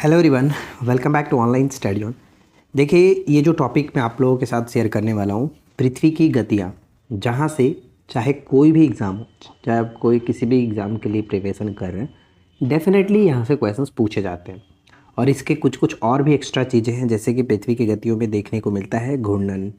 Hello everyone, welcome back to online study on. देखिए, ये जो टॉपिक मैं आप लोगों के साथ शेयर करने वाला हूँ, पृथ्वी की गतियाँ, जहाँ से चाहे कोई भी एग्ज़ाम हो, चाहे आप कोई किसी भी एग्ज़ाम के लिए प्रिपरेशन कर रहे हैं, डेफिनेटली यहाँ से क्वेश्चंस पूछे जाते हैं। और इसके कुछ कुछ और भी एक्स्ट्रा चीज़ें हैं, जैसे कि पृथ्वी की गतियों में देखने को मिलता है घूर्णन,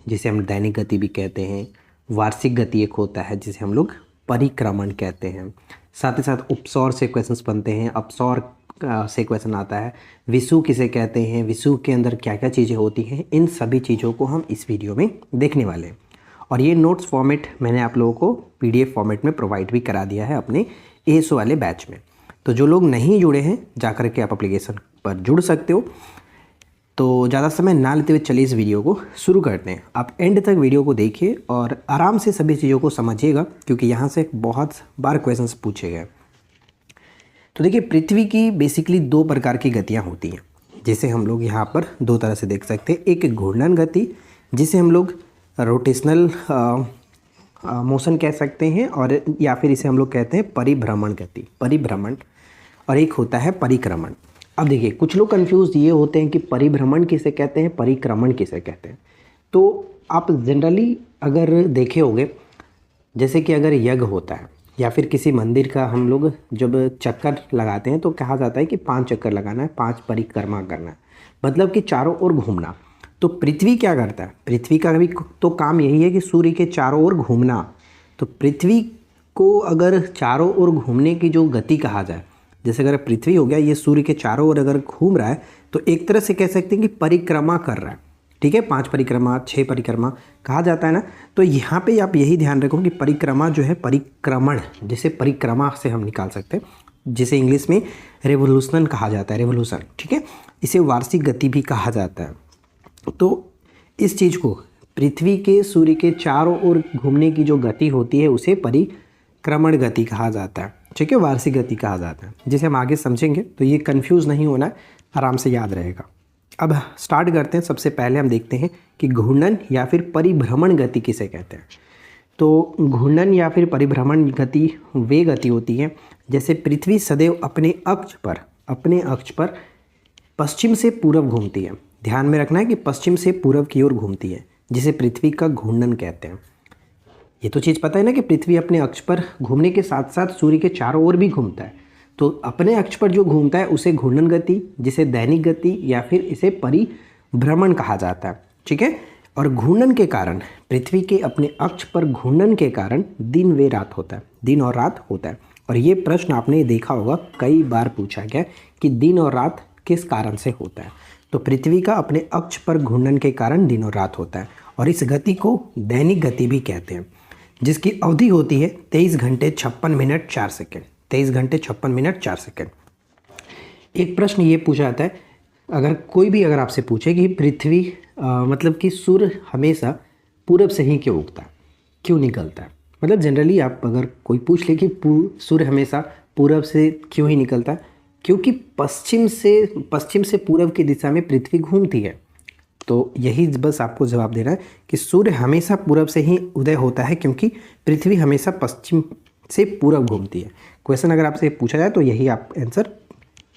जिसे हम दैनिक गति भी कहते हैं। वार्षिक गति एक होता है जिसे हम लोग परिक्रमण कहते हैं। साथ ही साथ उपसौर से क्वेश्चंस बनते हैं, अपसौर से क्वेश्चन आता है। विषुव किसे कहते हैं, विषुव के अंदर क्या क्या चीज़ें होती हैं, इन सभी चीज़ों को हम इस वीडियो में देखने वाले हैं। और ये नोट्स फॉर्मेट मैंने आप लोगों को पीडीएफ फॉर्मेट में प्रोवाइड भी करा दिया है अपने एएसओ वाले बैच में। तो जो लोग नहीं जुड़े हैं, जाकर के आप एप्लीकेशन पर जुड़ सकते हो। तो ज़्यादा समय ना लेते हुए चलिए इस वीडियो को शुरू करते हैं। आप एंड तक वीडियो को देखिए और आराम से सभी चीज़ों को समझिएगा, क्योंकि यहाँ से बहुत बार क्वेश्चंस पूछे गए। तो देखिए, पृथ्वी की बेसिकली दो प्रकार की गतियाँ होती हैं, जिसे हम लोग यहाँ पर दो तरह से देख सकते हैं। एक घूर्णन गति, जिसे हम लोग रोटेशनल मोशन कह सकते हैं, और या फिर इसे हम लोग कहते हैं परिभ्रमण गति, परिभ्रमण। और एक होता है परिक्रमण। अब देखिए, कुछ लोग कंफ्यूज ये होते हैं कि परिभ्रमण किसे कहते हैं, परिक्रमण किसे कहते हैं। तो आप जनरली अगर देखे होंगे, जैसे कि अगर यज्ञ होता है या फिर किसी मंदिर का हम लोग जब चक्कर लगाते हैं तो कहा जाता है कि 5 चक्कर लगाना है, 5 परिक्रमा करना है, मतलब कि चारों ओर घूमना। तो पृथ्वी क्या करता है, पृथ्वी का भी तो काम यही है कि सूर्य के चारों ओर घूमना। तो पृथ्वी को अगर चारों ओर घूमने की जो गति कहा जाए, जैसे अगर पृथ्वी हो गया, ये सूर्य के चारों ओर अगर घूम रहा है, तो एक तरह से कह सकते हैं कि परिक्रमा कर रहा है। ठीक है, 5 परिक्रमा, 6 परिक्रमा कहा जाता है ना। तो यहाँ पे आप यही ध्यान रखो कि परिक्रमा जो है, परिक्रमण, जिसे परिक्रमा से हम निकाल सकते हैं, जिसे इंग्लिश में रेवोल्यूशन कहा जाता है, रेवोल्यूशन। ठीक है, इसे वार्षिक गति भी कहा जाता है। तो इस चीज़ को, पृथ्वी के सूर्य के चारों ओर घूमने की जो गति होती है, उसे परिक्रमण गति कहा जाता है। ठीक है, वार्षिक गति कहा जाता है, जिसे हम आगे समझेंगे। तो ये कन्फ्यूज़ नहीं होना है, आराम से याद रहेगा। अब स्टार्ट करते हैं। सबसे पहले हम देखते हैं कि घूर्णन या फिर परिभ्रमण गति किसे कहते हैं। तो घूर्णन या फिर परिभ्रमण गति वे गति होती है जैसे पृथ्वी सदैव अपने अक्ष पर पश्चिम से पूर्व घूमती है। ध्यान में रखना है कि पश्चिम से पूर्व की ओर घूमती है, जिसे पृथ्वी का घूर्णन कहते हैं। ये तो चीज़ पता है ना कि पृथ्वी अपने अक्ष पर घूमने के साथ साथ सूर्य के चारों ओर भी घूमता है। तो अपने अक्ष पर जो घूमता है उसे घूर्णन गति, जिसे दैनिक गति या फिर इसे परिभ्रमण कहा जाता है। ठीक है, और घूर्णन के कारण, पृथ्वी के अपने अक्ष पर घूर्णन के कारण दिन व रात होता है, दिन और रात होता है। और ये प्रश्न आपने देखा होगा, कई बार पूछा गया कि दिन और रात किस कारण से होता है। तो पृथ्वी का अपने अक्ष पर घूर्णन के कारण दिन और रात होता है, और इस गति को दैनिक गति भी कहते हैं, जिसकी अवधि होती है 23 घंटे 56 मिनट 4 सेकेंड। 23 घंटे 56 मिनट 4 सेकेंड। एक प्रश्न ये पूछा जाता है, अगर आपसे पूछे कि पृथ्वी मतलब कि सूर्य हमेशा पूरब से ही क्यों उगता है, क्यों निकलता है। मतलब जनरली आप अगर कोई पूछ ले कि सूर्य हमेशा पूरब से क्यों ही निकलता है, क्योंकि पश्चिम से पूरब की दिशा में पृथ्वी घूमती है। तो यही बस आपको जवाब देना है कि सूर्य हमेशा पूरब से ही उदय होता है, क्योंकि पृथ्वी हमेशा पश्चिम से पूरब घूमती है। क्वेश्चन अगर आपसे पूछा जाए तो यही आप आंसर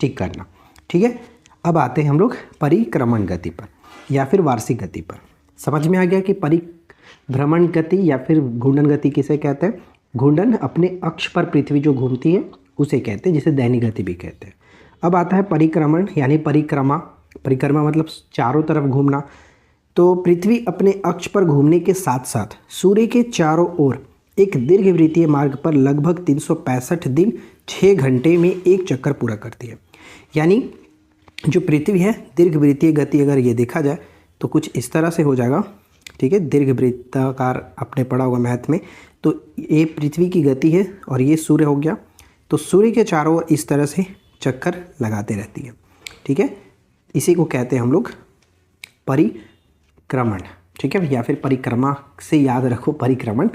टिक करना। ठीक है, अब आते हैं हम लोग परिक्रमण गति पर या फिर वार्षिक गति पर। समझ में आ गया कि परिभ्रमण गति या फिर घूर्णन गति किसे कहते हैं। घूर्णन अपने अक्ष पर पृथ्वी जो घूमती है उसे कहते हैं, जिसे दैनिक गति भी कहते हैं। अब आता है परिक्रमण यानी परिक्रमा। परिक्रमा मतलब चारों तरफ घूमना। तो पृथ्वी अपने अक्ष पर घूमने के साथ साथ सूर्य के चारों ओर एक दीर्घवृत्तीय मार्ग पर लगभग 365 दिन 6 घंटे में एक चक्कर पूरा करती है। यानी जो पृथ्वी है, दीर्घवृत्तीय गति अगर ये देखा जाए तो कुछ इस तरह से हो जाएगा। ठीक है, दीर्घवृत्ताकार आपने पढ़ा होगा मैथ में। तो ये पृथ्वी की गति है और ये सूर्य हो गया। तो सूर्य के चारों ओर इस तरह से चक्कर लगाते रहती है। ठीक है, इसी को कहते हैं हम लोग परिक्रमण। ठीक है, या फिर परिक्रमा से याद रखो, परिक्रमण।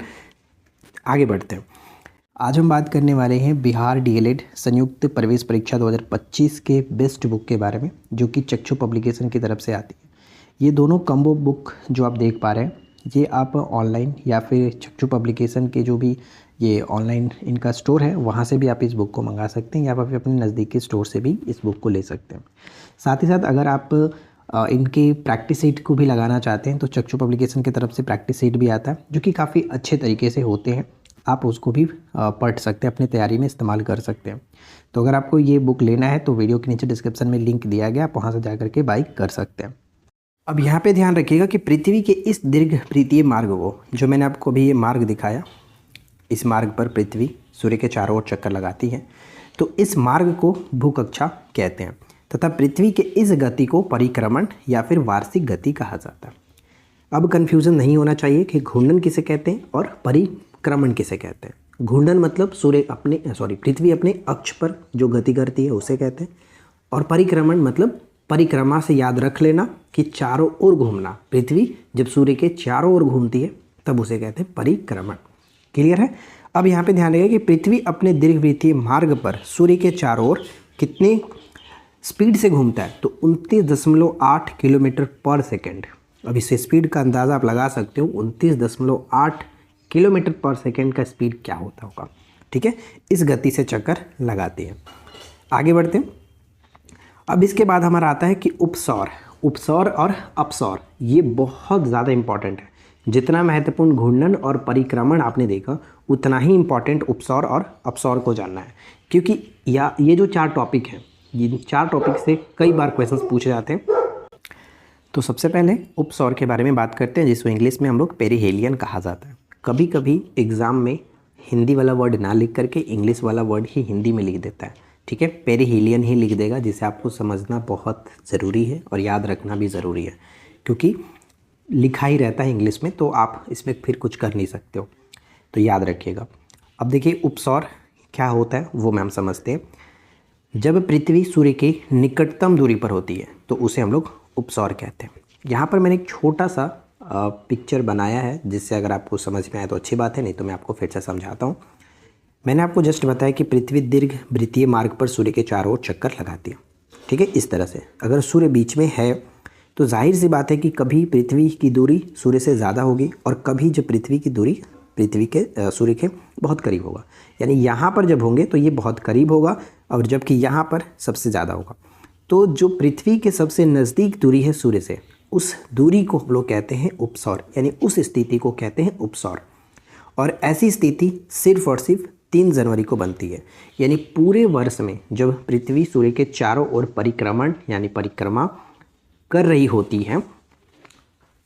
आगे बढ़ते हैं। आज हम बात करने वाले हैं बिहार डीएलएड संयुक्त प्रवेश परीक्षा 2025 के बेस्ट बुक के बारे में, जो कि चक्षु पब्लिकेशन की तरफ से आती है। ये दोनों कम्बो बुक जो आप देख पा रहे हैं, ये आप ऑनलाइन या फिर चक्षु पब्लिकेशन के जो भी ये ऑनलाइन इनका स्टोर है, वहाँ से भी आप इस बुक को मंगा सकते हैं या आप अपने नज़दीकी स्टोर से भी इस बुक को ले सकते हैं। साथ ही साथ अगर आप इनकी प्रैक्टिस सीट को भी लगाना चाहते हैं तो चक्षु पब्लिकेशन की तरफ से प्रैक्टिस सीट भी आता है जो कि काफ़ी अच्छे तरीके से होते हैं, आप उसको भी पढ़ सकते हैं, अपनी तैयारी में इस्तेमाल कर सकते हैं। तो अगर आपको ये बुक लेना है तो वीडियो के नीचे डिस्क्रिप्शन में लिंक दिया गया, आप वहाँ से जा करके बाई कर सकते हैं। अब यहाँ पे ध्यान रखिएगा कि पृथ्वी के इस दीर्घ वृत्तीय मार्ग को, जो मैंने आपको अभी ये मार्ग दिखाया, इस मार्ग पर पृथ्वी सूर्य के चारों ओर चक्कर लगाती है, तो इस मार्ग को भूकक्षा कहते हैं तथा पृथ्वी के इस गति को परिक्रमण या फिर वार्षिक गति कहा जाता है। अब कन्फ्यूज़न नहीं होना चाहिए कि घूर्णन किसे कहते हैं और परिक्रमण किसे कहते हैं। घूर्णन मतलब पृथ्वी अपने अक्ष पर जो गति करती है उसे कहते हैं, और परिक्रमण मतलब परिक्रमा से याद रख लेना कि चारों ओर घूमना। पृथ्वी जब सूर्य के चारों ओर घूमती है तब उसे कहते हैं परिक्रमण। क्लियर है? अब यहाँ पे ध्यान रखिए कि पृथ्वी अपने दीर्घवृत्तीय मार्ग पर सूर्य के चारों ओर कितने स्पीड से घूमता है, तो 29.8 किलोमीटर पर सेकेंड। अब इससे स्पीड का अंदाज़ा आप लगा सकते हो, 29.8 किलोमीटर पर सेकेंड का स्पीड क्या होता होगा। ठीक है, इस गति से चक्कर लगाती है। आगे बढ़ते हैं। अब इसके बाद हमारा आता है कि उपसौर और अपसौर, ये बहुत ज़्यादा इंपॉर्टेंट है। जितना महत्वपूर्ण घूर्णन और परिक्रमण आपने देखा, उतना ही इंपॉर्टेंट उपसौर और अपसौर को जानना है, क्योंकि ये जो 4 टॉपिक हैं, ये 4 टॉपिक से कई बार क्वेश्चंस पूछे जाते हैं। तो सबसे पहले उपसौर के बारे में बात करते हैं, जिसको इंग्लिश में हम लोग पेरिहेलियन कहा जाता है। कभी कभी एग्ज़ाम में हिंदी वाला वर्ड ना लिख करके इंग्लिश वाला वर्ड ही हिंदी में लिख देता है। ठीक है, पेरिहेलियन ही लिख देगा, जिसे आपको समझना बहुत ज़रूरी है और याद रखना भी ज़रूरी है, क्योंकि लिखा ही रहता है इंग्लिश में, तो आप इसमें फिर कुछ कर नहीं सकते हो, तो याद रखिएगा। अब देखिए उपसौर क्या होता है वो हम समझते हैं। जब पृथ्वी सूर्य की निकटतम दूरी पर होती है तो उसे हम लोग उपसौर कहते हैं। यहाँ पर मैंने एक छोटा सा पिक्चर बनाया है, जिससे अगर आपको समझ में आए तो अच्छी बात है, नहीं तो मैं आपको फिर से समझाता हूँ। मैंने आपको जस्ट बताया कि पृथ्वी दीर्घ वृत्तीय मार्ग पर सूर्य के चारों ओर चक्कर लगाती है। ठीक है, इस तरह से अगर सूर्य बीच में है तो जाहिर सी बात है कि कभी पृथ्वी की दूरी सूर्य से ज़्यादा होगी और कभी जब पृथ्वी की दूरी सूर्य के बहुत करीब होगा। यानी यहाँ पर जब होंगे तो ये बहुत करीब होगा, और जबकि यहाँ पर सबसे ज़्यादा होगा। तो जो पृथ्वी के सबसे नज़दीक दूरी है सूर्य से, उस दूरी को हम लोग कहते हैं उपसौर, यानी उस स्थिति को कहते हैं उपसौर। और ऐसी स्थिति सिर्फ और सिर्फ 3 जनवरी को बनती है। यानी पूरे वर्ष में जब पृथ्वी सूर्य के चारों ओर परिक्रमण यानी परिक्रमा कर रही होती है,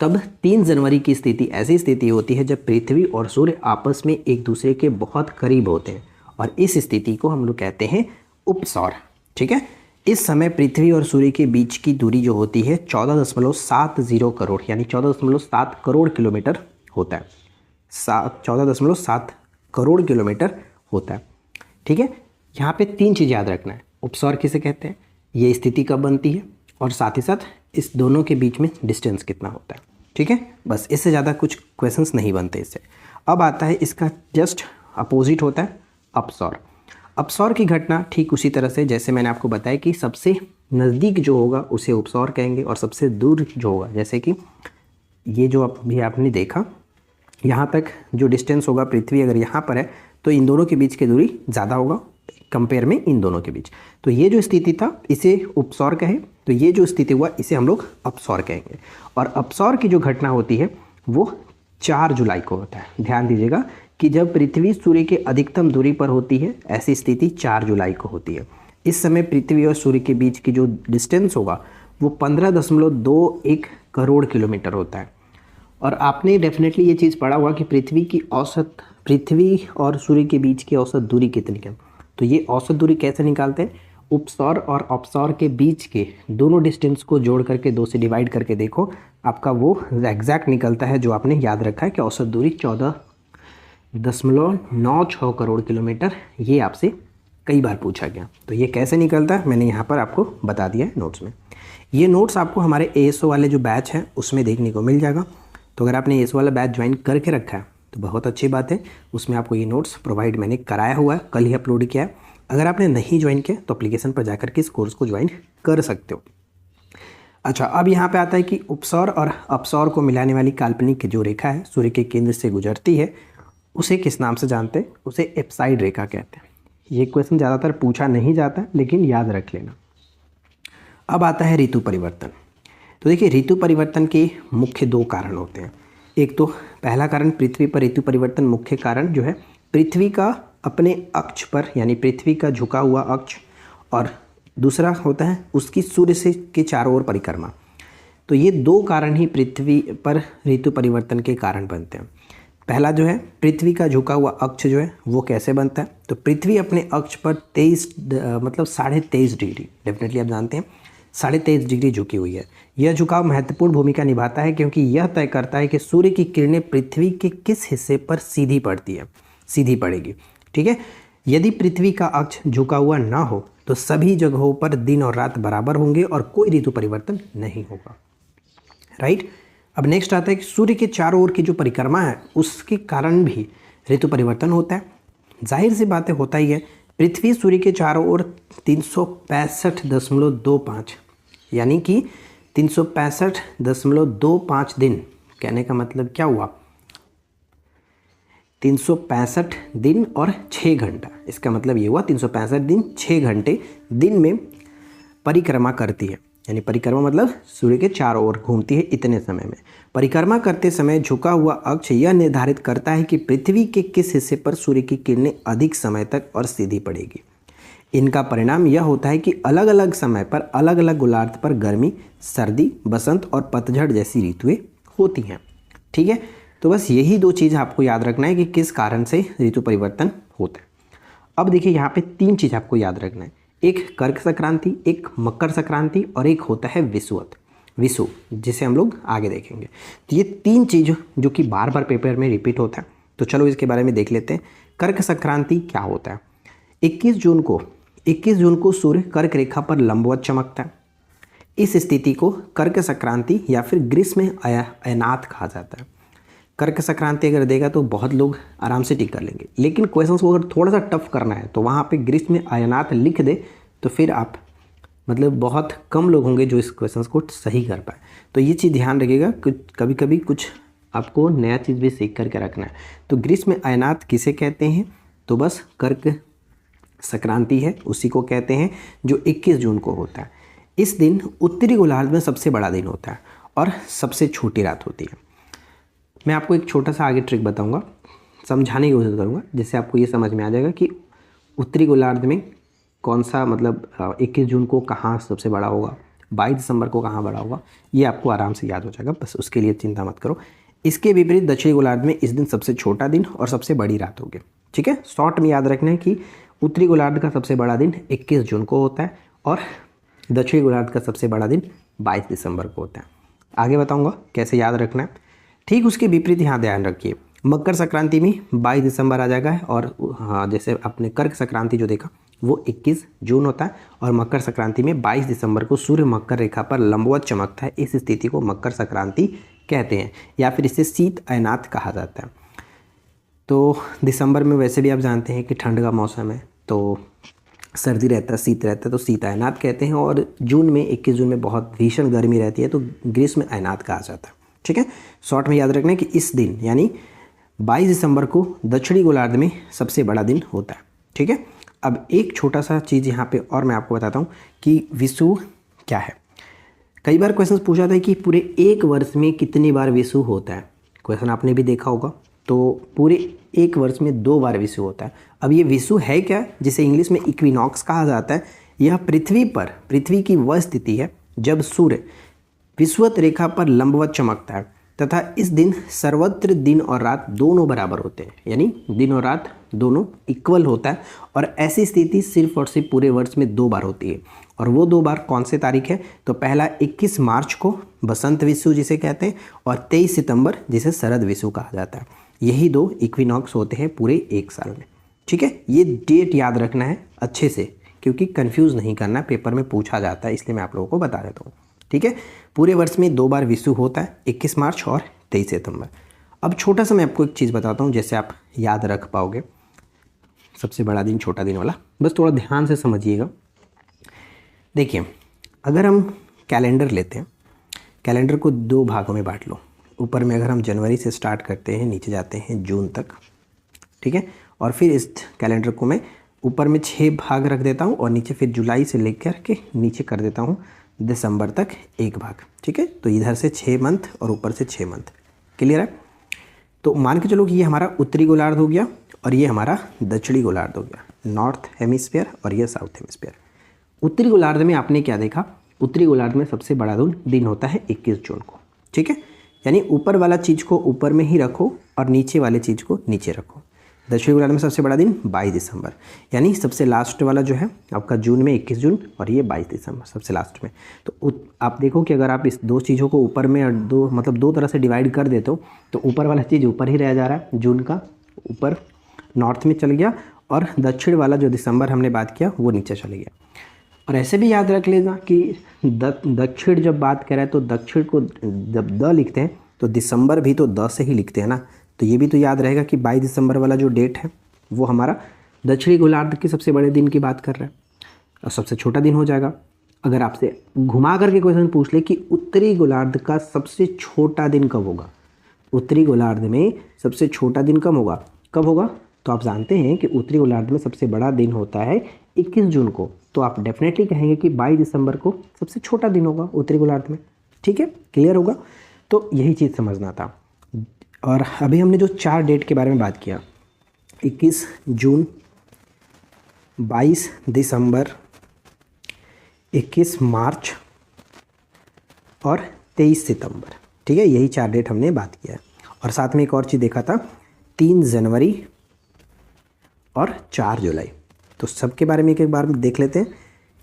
तब 3 जनवरी की स्थिति ऐसी स्थिति होती है जब पृथ्वी और सूर्य आपस में एक दूसरे के बहुत करीब होते हैं, और इस स्थिति को हम लोग कहते हैं उपसौर। ठीक है, इस समय पृथ्वी और सूर्य के बीच की दूरी जो होती है 14.70 करोड़ यानी 14.7 करोड़ किलोमीटर होता है। 14.7 करोड़ किलोमीटर होता है। ठीक है, यहाँ पे 3 चीज़ याद रखना है। उपसौर किसे कहते हैं, ये स्थिति कब बनती है, और साथ ही साथ इस दोनों के बीच में डिस्टेंस कितना होता है। ठीक है, बस इससे ज़्यादा कुछ क्वेश्चंस नहीं बनते इससे। अब आता है इसका जस्ट अपोजिट होता है अपसौर। अपसौर की घटना ठीक उसी तरह से जैसे मैंने आपको बताया कि सबसे नज़दीक जो होगा उसे उपसौर कहेंगे, और सबसे दूर जो होगा, जैसे कि ये जो अभी आपने देखा, यहाँ तक जो डिस्टेंस होगा, पृथ्वी अगर यहाँ पर है तो इन दोनों के बीच की दूरी ज़्यादा होगा कंपेयर में इन दोनों के बीच। तो ये जो स्थिति था इसे उपसौर कहें, तो ये जो स्थिति हुआ इसे हम लोग अपसौर कहेंगे। और अपसौर की जो घटना होती है वो 4 जुलाई को होता है। ध्यान दीजिएगा कि जब पृथ्वी सूर्य के अधिकतम दूरी पर होती है, ऐसी स्थिति 4 जुलाई को होती है। इस समय पृथ्वी और सूर्य के बीच की जो डिस्टेंस होगा वो 15.21 करोड़ किलोमीटर होता है। और आपने डेफिनेटली ये चीज़ पढ़ा होगा कि पृथ्वी और सूर्य के बीच की औसत दूरी कितनी है। तो ये औसत दूरी कैसे निकालते हैं, उपसौर और अपसौर के बीच के दोनों डिस्टेंस को जोड़ करके 2 से डिवाइड करके देखो, आपका वो एग्जैक्ट निकलता है जो आपने याद रखा है कि औसत दूरी 14.96 करोड़ किलोमीटर। ये आपसे कई बार पूछा गया। तो ये कैसे निकलता है मैंने यहाँ पर आपको बता दिया है नोट्स में। ये नोट्स आपको हमारे ASO वाले जो बैच हैं उसमें देखने को मिल जाएगा। तो अगर आपने ASO वाला बैच ज्वाइन करके रखा है तो बहुत अच्छी बात है, उसमें आपको ये नोट्स प्रोवाइड मैंने कराया हुआ है, कल ही अपलोड किया है। अगर आपने नहीं ज्वाइन किया तो एप्लीकेशन पर जाकर के इस कोर्स को ज्वाइन कर सकते हो। अच्छा, अब यहाँ पे आता है कि उपसौर और अपसौर को मिलाने वाली काल्पनिक जो रेखा है सूर्य के केंद्र से गुजरती है, उसे किस नाम से जानते हैं? उसे एप्साइड रेखा कहते हैं। ये क्वेश्चन ज़्यादातर पूछा नहीं जाता लेकिन याद रख लेना। अब आता है ऋतु परिवर्तन। तो देखिए ऋतु परिवर्तन के मुख्य दो कारण होते हैं। एक तो पहला कारण पृथ्वी पर ऋतु परिवर्तन मुख्य कारण जो है पृथ्वी का अपने अक्ष पर यानी पृथ्वी का झुका हुआ अक्ष, और दूसरा होता है उसकी सूर्य से के चारों ओर परिक्रमा। तो ये दो कारण ही पृथ्वी पर ऋतु परिवर्तन के कारण बनते हैं। पहला जो है पृथ्वी का झुका हुआ अक्ष जो है वो कैसे बनता है? तो पृथ्वी अपने अक्ष पर 23.5 डिग्री, डेफिनेटली आप जानते हैं 23.5 डिग्री झुकी हुई है। यह झुकाव महत्वपूर्ण भूमिका निभाता है क्योंकि यह तय करता है कि सूर्य की किरणें पृथ्वी के किस हिस्से पर सीधी पड़ेगी। ठीक है, यदि पृथ्वी का अक्ष झुका हुआ ना हो तो सभी जगहों पर दिन और रात बराबर होंगे और कोई ऋतु परिवर्तन नहीं होगा। राइट। अब नेक्स्ट आता है कि सूर्य के चारों ओर की जो परिक्रमा है उसके कारण भी ऋतु परिवर्तन होता है। जाहिर सी बातें होता ही है, पृथ्वी सूर्य के चारों ओर 365.25 यानी कि 365.25 दिन, कहने का मतलब क्या हुआ? 365 दिन और 6 घंटा। इसका मतलब ये हुआ 365 दिन 6 घंटे दिन में परिक्रमा करती है। यानी परिक्रमा मतलब सूर्य के चारों ओर घूमती है इतने समय में। परिक्रमा करते समय झुका हुआ अक्ष यह निर्धारित करता है कि पृथ्वी के किस हिस्से पर सूर्य की किरणें अधिक समय तक और सीधी पड़ेगी। इनका परिणाम यह होता है कि अलग अलग समय पर अलग अलग गोलार्ध पर गर्मी, सर्दी, बसंत और पतझड़ जैसी ऋतुएं होती हैं। ठीक है, तो बस यही दो चीज़ आपको याद रखना है कि किस कारण से ऋतु परिवर्तन होता है। अब देखिए यहाँ पे 3 चीज़ आपको याद रखना है, एक कर्क संक्रांति, एक मकर संक्रांति और एक होता है विषु, जिसे हम लोग आगे देखेंगे। तो ये 3 चीज़ जो कि बार बार पेपर में रिपीट होता है, तो चलो इसके बारे में देख लेते हैं। कर्क संक्रांति क्या होता है? 21 जून को सूर्य कर्क रेखा पर लंबवत चमकता है। इस स्थिति को कर्क संक्रांति या फिर ग्रीष्म अयनात कहा जाता है। कर्क संक्रांति अगर देगा तो बहुत लोग आराम से टिक कर लेंगे, लेकिन क्वेश्चंस को अगर थोड़ा सा टफ करना है तो वहाँ पे ग्रीष्म अयनात लिख दे तो फिर आप मतलब बहुत कम लोग होंगे जो इस क्वेश्चंस को सही कर पाए। तो ये चीज़ ध्यान रखिएगा, कभी कभी कुछ आपको नया चीज़ भी सीख करके रखना है। तो ग्रीष्म अयनात किसे कहते हैं? तो बस कर्क संक्रांति है, उसी को कहते हैं, जो 21 जून को होता है। इस दिन उत्तरी गोलार्ध में सबसे बड़ा दिन होता है और सबसे छोटी रात होती है। मैं आपको एक छोटा सा आगे ट्रिक बताऊंगा, समझाने की कोशिश करूंगा, जिससे आपको ये समझ में आ जाएगा कि उत्तरी गोलार्ध में कौन सा मतलब 21 जून को कहाँ सबसे बड़ा होगा, 22 दिसंबर को कहाँ बड़ा होगा, ये आपको आराम से याद हो जाएगा। बस उसके लिए चिंता मत करो। इसके विपरीत दक्षिणी गोलार्ध में इस दिन सबसे छोटा दिन और सबसे बड़ी रात होगी। ठीक है, शॉर्ट में याद रखना है कि उत्तरी गोलार्ध का सबसे बड़ा दिन 21 जून को होता है और दक्षिणी गोलार्ध का सबसे बड़ा दिन 22 दिसंबर को होता है। आगे बताऊंगा कैसे याद रखना है। ठीक उसके विपरीत यहाँ ध्यान रखिए, मकर संक्रांति में 22 दिसंबर आ जाएगा और हाँ, जैसे आपने कर्क संक्रांति जो देखा वो 21 जून होता है और मकर संक्रांति में 22 दिसंबर को सूर्य मकर रेखा पर लंबवत चमकता है। इस स्थिति को मकर संक्रांति कहते हैं या फिर इसे शीत अयनात कहा जाता है। तो दिसंबर में वैसे भी आप जानते हैं कि ठंड का मौसम है, तो सर्दी रहता है, शीत रहता है, तो शीत अयनात कहते हैं। और जून में 21 जून में बहुत भीषण गर्मी रहती है तो ग्रीष्म अयनात कहा जाता है। ठीक है, शॉर्ट में याद रखना है कि इस दिन यानी 22 दिसंबर को दक्षिणी गोलार्ध में सबसे बड़ा दिन होता है। ठीक है, अब एक छोटा सा चीज़ यहाँ पे और मैं आपको बताता हूँ कि विषु क्या है। कई बार क्वेश्चन पूछा था कि पूरे एक वर्ष में कितनी बार विषु होता है। क्वेश्चन आपने भी देखा होगा, तो पूरे एक वर्ष में 2 बार विषु होता है। अब ये विषु है क्या, जिसे इंग्लिश में इक्विनॉक्स कहा जाता है। यह पृथ्वी की वह स्थिति है जब सूर्य विषुवत रेखा पर लंबवत चमकता है तथा इस दिन सर्वत्र दिन और रात दोनों बराबर होते हैं, यानी दिन और रात दोनों इक्वल होता है। और ऐसी स्थिति सिर्फ और सिर्फ पूरे वर्ष में 2 बार होती है। और वो 2 बार कौन से तारीख है? तो पहला 21 मार्च को बसंत विषु जिसे कहते हैं और 23 सितंबर जिसे शरद विषु कहा जाता है। यही 2 इक्विनॉक्स होते हैं पूरे एक साल में। ठीक है, ये डेट याद रखना है अच्छे से क्योंकि कंफ्यूज नहीं करना, पेपर में पूछा जाता है, इसलिए मैं आप लोगों को बता देता हूँ। ठीक है, पूरे वर्ष में 2 बार विषु होता है, 21 मार्च और 23 सितंबर। अब छोटा सा मैं आपको एक चीज़ बताता हूँ जैसे आप याद रख पाओगे, सबसे बड़ा दिन छोटा दिन वाला, बस थोड़ा ध्यान से समझिएगा। देखिए, अगर हम कैलेंडर लेते हैं, कैलेंडर को 2 भागों में बांट लो। ऊपर में अगर हम जनवरी से स्टार्ट करते हैं, नीचे जाते हैं जून तक, ठीक है। और फिर इस कैलेंडर को मैं ऊपर में 6 भाग रख देता हूँ और नीचे फिर जुलाई से लेकर के नीचे कर देता हूँ दिसंबर तक 1 भाग, ठीक है। तो इधर से 6 मंथ और ऊपर से 6 मंथ, क्लियर है। तो मान के चलो कि ये हमारा उत्तरी गोलार्ध हो गया और ये हमारा दक्षिणी गोलार्ध हो गया, नॉर्थ हेमिस्फीयर और ये साउथ हेमिस्फीयर। उत्तरी गोलार्ध में आपने क्या देखा, उत्तरी गोलार्ध में सबसे बड़ा दिन होता है 21 जून को, ठीक है। यानी ऊपर वाला चीज़ को ऊपर में ही रखो और नीचे वाले चीज़ को नीचे रखो। दक्षिणी गोलार्ध में सबसे बड़ा दिन 22 दिसंबर, यानी सबसे लास्ट वाला जो है आपका जून में 21 जून और ये 22 दिसंबर सबसे लास्ट में। तो आप देखो कि अगर आप इस दो चीज़ों को ऊपर में और दो तरह से डिवाइड कर देते हो तो ऊपर वाला चीज़ ऊपर ही रह जा रहा है, जून का ऊपर नॉर्थ में चल गया और दक्षिण वाला जो दिसंबर हमने बात किया वो नीचे चले गया। और ऐसे भी याद रख लेगा कि दक्षिण जब बात करें तो दक्षिण को जब द लिखते हैं तो दिसंबर भी तो द से ही लिखते हैं ना। तो ये भी तो याद रहेगा कि 22 दिसंबर वाला जो डेट है वो हमारा दक्षिणी गोलार्ध के सबसे बड़े दिन की बात कर रहा है और सबसे छोटा दिन हो जाएगा। अगर आपसे घुमा करके क्वेश्चन पूछ ले कि उत्तरी गोलार्ध का सबसे छोटा दिन कब होगा, उत्तरी गोलार्ध में सबसे छोटा दिन कब होगा, तो आप जानते हैं कि उत्तरी गोलार्ध में सबसे बड़ा दिन होता है 21 जून को। तो आप डेफिनेटली कहेंगे कि 22 दिसंबर को सबसे छोटा दिन होगा उत्तरी गोलार्ध में, ठीक है, क्लियर होगा। तो यही चीज़ समझना था। और अभी हमने जो 4 डेट के बारे में बात किया, 21 जून, 22 दिसंबर, 21 मार्च और 23 सितंबर, ठीक है, यही 4 डेट हमने बात किया है। और साथ में एक और चीज़ देखा था 3 जनवरी और 4 जुलाई। तो सबके बारे में एक बार देख लेते हैं।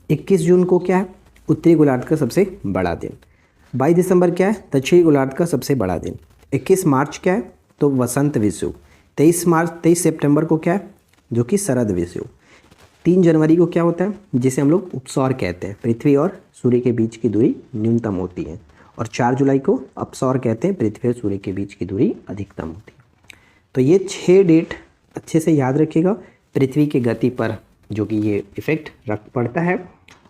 21 जून को क्या है, उत्तरी गोलार्ध का सबसे बड़ा दिन। 22 दिसंबर क्या है, दक्षिणी गोलार्ध का सबसे बड़ा दिन। 21 मार्च क्या है, तो वसंत विषु। 23 सितंबर को क्या है, जो कि शरद विषु। 3 जनवरी को क्या होता है, जिसे हम लोग उपसौर कहते हैं, पृथ्वी और सूर्य के बीच की दूरी न्यूनतम होती है। और 4 जुलाई को अपसौर कहते हैं, पृथ्वी और सूर्य के बीच की दूरी अधिकतम होती है। तो ये 6 डेट अच्छे से याद रखिएगा, पृथ्वी की गति पर जो कि ये इफेक्ट रख पड़ता है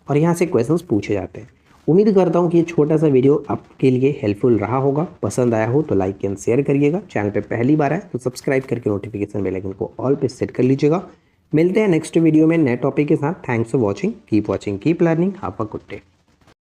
और यहाँ से क्वेश्चंस पूछे जाते हैं। उम्मीद करता हूँ कि ये छोटा सा वीडियो आपके लिए हेल्पफुल रहा होगा। पसंद आया हो तो लाइक एंड शेयर करिएगा। चैनल पे पहली बार आए तो सब्सक्राइब करके नोटिफिकेशन बेल आइकन को ऑल पे सेट कर लीजिएगा। मिलते हैं नेक्स्ट वीडियो में नए टॉपिक के साथ। Thanks for watching, keep learning, have a good day.